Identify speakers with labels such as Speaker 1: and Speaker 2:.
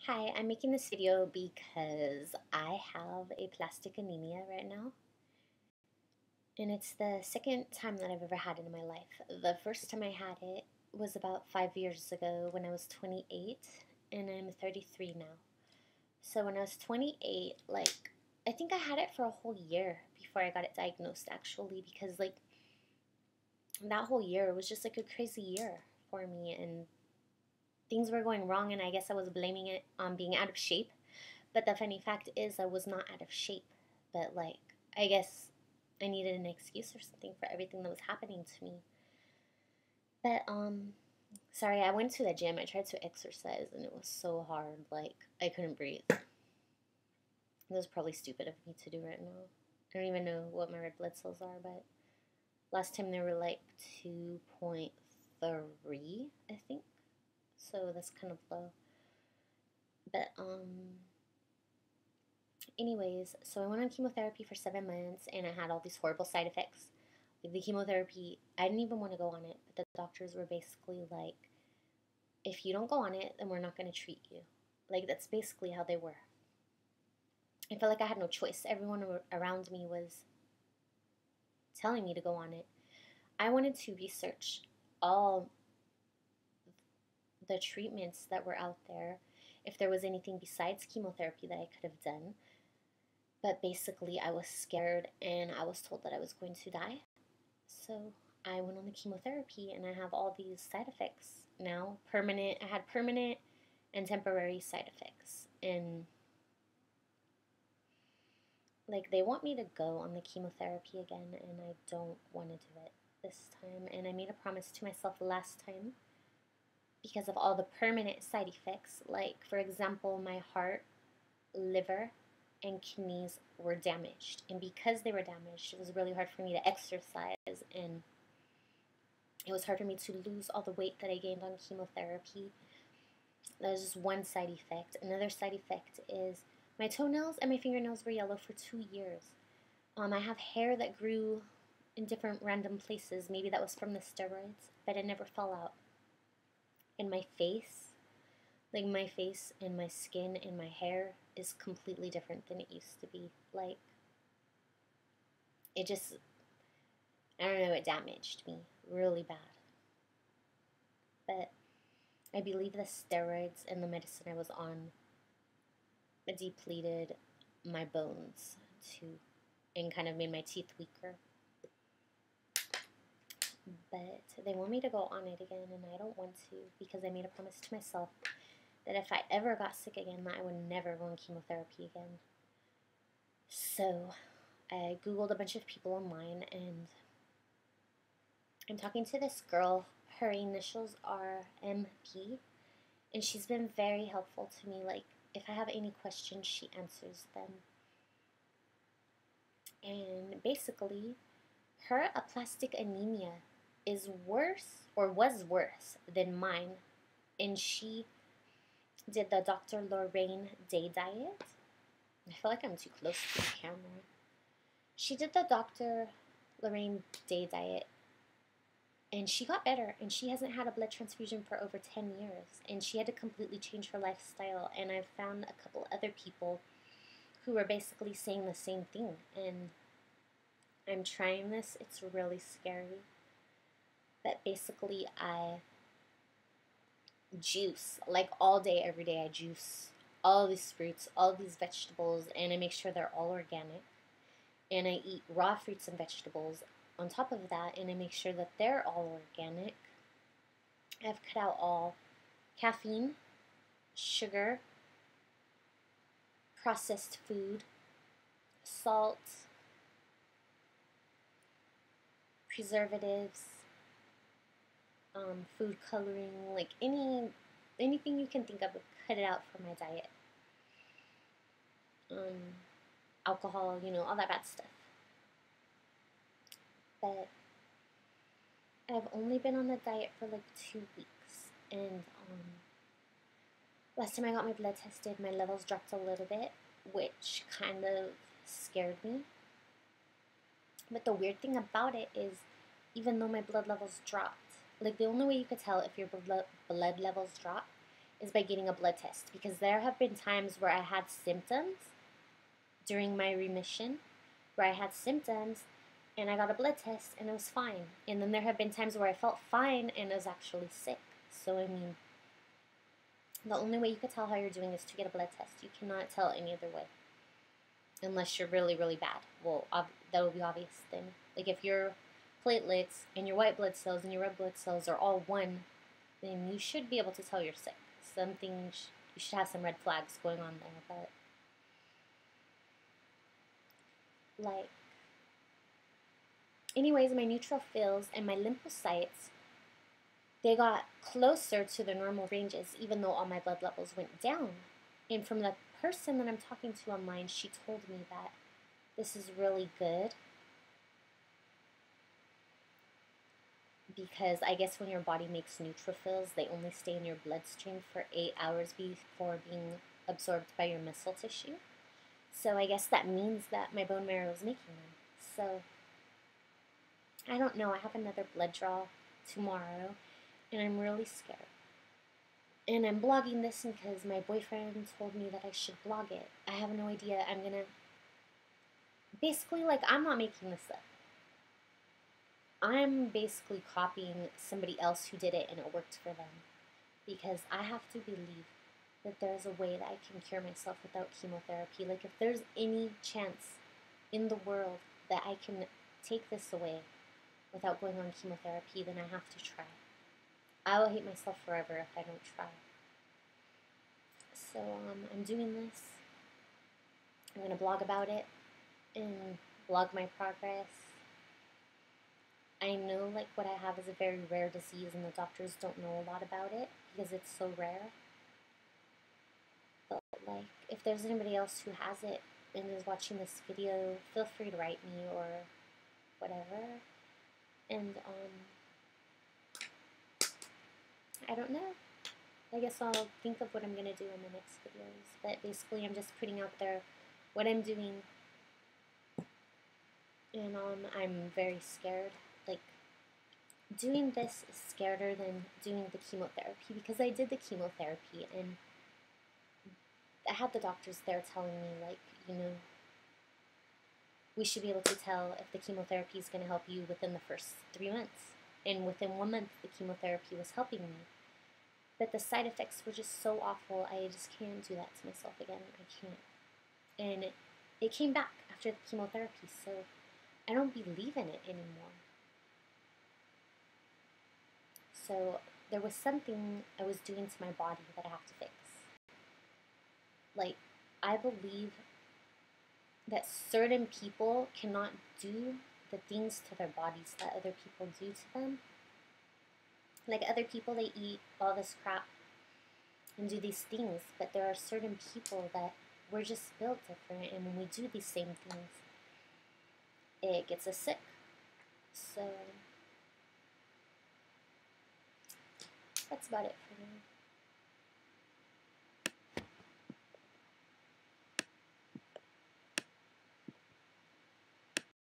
Speaker 1: Hi, I'm making this video because I have aplastic anemia right now, and it's the second time that I've ever had it in my life. The first time I had it was about 5 years ago when I was 28, and I'm 33 now. So when I was 28, I think I had it for a whole year before I got it diagnosed, actually, because that whole year was just a crazy year for me, and things were going wrong, and I guess I was blaming it on being out of shape. But the funny fact is I was not out of shape. But I guess I needed an excuse or something for everything that was happening to me. But sorry, I went to the gym. I tried to exercise and it was so hard. I couldn't breathe. It was probably stupid of me to do right now. I don't even know what my red blood cells are, but last time they were 2.3, I think. So that's kind of low. But anyways, so I went on chemotherapy for 7 months and I had all these horrible side effects. The chemotherapy, I didn't even want to go on it, but the doctors were basically like, if you don't go on it, then we're not going to treat you. That's basically how they were. I felt like I had no choice. Everyone around me was telling me to go on it. I wanted to research all the treatments that were out there, if there was anything besides chemotherapy that I could have done. But basically, I was scared and I was told that I was going to die. So I went on the chemotherapy and I have all these side effects now. I had permanent and temporary side effects. And they want me to go on the chemotherapy again, and I don't want to do it this time. And I made a promise to myself last time because of all the permanent side effects. For example, my heart, liver, and kidneys were damaged. And because they were damaged, it was really hard for me to exercise, and it was hard for me to lose all the weight that I gained on chemotherapy. That was just one side effect. Another side effect is my toenails and my fingernails were yellow for 2 years. I have hair that grew in different random places. Maybe that was from the steroids, but it never fell out. And my face, my face and my skin and my hair is completely different than it used to be. It just, I don't know, it damaged me really bad. But I believe the steroids and the medicine I was on depleted my bones too, and kind of made my teeth weaker. But they want me to go on it again, and I don't want to, because I made a promise to myself that if I ever got sick again, that I would never go on chemotherapy again. So I Googled a bunch of people online, and I'm talking to this girl. Her initials are MP, and she's been very helpful to me. If I have any questions, she answers them. And basically, her aplastic anemia is worse, or was worse, than mine. And she did the Dr. Lorraine Day diet. I feel like I'm too close to the camera. She did the Dr. Lorraine Day diet, and she got better, and she hasn't had a blood transfusion for over 10 years, and she had to completely change her lifestyle. And I've found a couple other people who are basically saying the same thing, and I'm trying this. It's really scary. But basically, I juice, all day, every day. I juice all these fruits, all these vegetables, and I make sure they're all organic. And I eat raw fruits and vegetables on top of that, and I make sure that they're all organic. I've cut out all caffeine, sugar, processed food, salt, preservatives, food coloring, anything you can think of, cut it out from my diet. Alcohol, all that bad stuff. But I've only been on the diet for 2 weeks, and last time I got my blood tested, my levels dropped a little bit, which kind of scared me. But the weird thing about it is, even though my blood levels dropped, the only way you could tell if your blood levels drop is by getting a blood test, because there have been times where I had symptoms during my remission, where I had symptoms and I got a blood test and it was fine. And then there have been times where I felt fine and I was actually sick. So, I mean, the only way you could tell how you're doing is to get a blood test. You cannot tell any other way. Unless you're really, really bad. Well, that would be obvious then. Like, if your platelets and your white blood cells and your red blood cells are all one, then you should be able to tell you're sick. You should have some red flags going on there, but like, anyways, my neutrophils and my lymphocytes, they got closer to the normal ranges, even though all my blood levels went down. And from the person that I'm talking to online, she told me that this is really good, because I guess when your body makes neutrophils, they only stay in your bloodstream for 8 hours before being absorbed by your muscle tissue. So I guess that means that my bone marrow is making them. So I don't know. I have another blood draw tomorrow, and I'm really scared. And I'm blogging this because my boyfriend told me that I should blog it. I have no idea. I'm gonna... Basically, like, I'm not making this up. I'm basically copying somebody else who did it and it worked for them. Because I have to believe that there's a way that I can cure myself without chemotherapy. Like, if there's any chance in the world that I can take this away without going on chemotherapy, then I have to try. I will hate myself forever if I don't try. So, I'm doing this. I'm going to blog about it and blog my progress. I know, like, what I have is a very rare disease and the doctors don't know a lot about it because it's so rare. But, like, if there's anybody else who has it and is watching this video, feel free to write me or whatever. And, I don't know. I guess I'll think of what I'm going to do in the next videos. But basically, I'm just putting out there what I'm doing. And, I'm very scared. Like, doing this is scarier than doing the chemotherapy, because I did the chemotherapy and I had the doctors there telling me, like, you know, we should be able to tell if the chemotherapy is going to help you within the first 3 months. And within 1 month, the chemotherapy was helping me. But the side effects were just so awful, I just can't do that to myself again. I can't. And it came back after the chemotherapy, so I don't believe in it anymore. So there was something I was doing to my body that I have to fix. Like, I believe that certain people cannot do the things to their bodies that other people do to them. Like, other people, they eat all this crap and do these things, but there are certain people that we're just built different, and when we do these same things, it gets us sick. So that's about it for now.